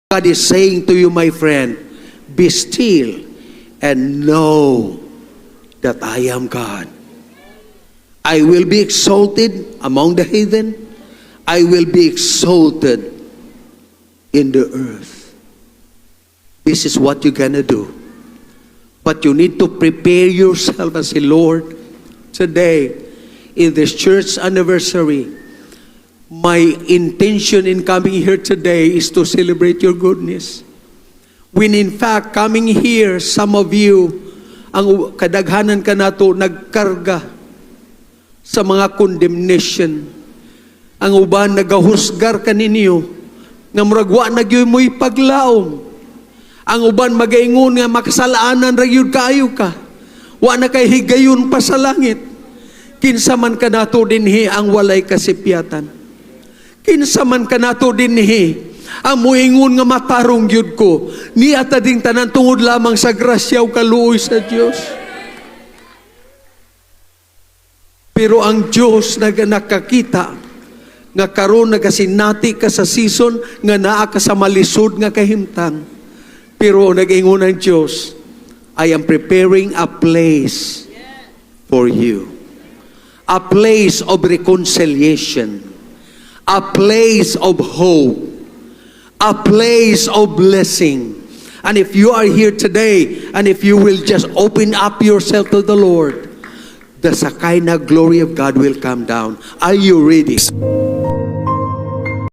God is saying to you, my friend, be still and know that I am God. I will be exalted among the heathen. I will be exalted in the earth. This is what you're gonna do. But you need to prepare yourself and say, Lord, today, in this church anniversary, my intention in coming here today is to celebrate your goodness. When in fact, coming here, some of you, ang kadaghanan ka nato, nagkarga sa mga condemnation. Ang uban, nagahusgar ka ninyo, nga muragwa nagyoy mo'y paglaom. Ang uban, magaingon nga makasalaanan ragyod kayo ka. Wa na kay higayon pa sa langit. Kinsa man ka nato dinhi ang walay kasipyatan. Kinsa man ka nato dinhi ang muingon nga matarong gyud ko, ni atading tanan tungod lamang sa grasya o kaluoy sa Dios. Pero ang Dios nakakita nga karon nagasinati ka sa season nga naa ka sa malisod nga kahimtang. Pero nag-ingon ang Dios, I am preparing a place for you. A place of reconciliation. A place of hope. A place of blessing. And if you are here today, and if you will just open up yourself to the Lord, the Shekinah glory of God will come down. Are you ready?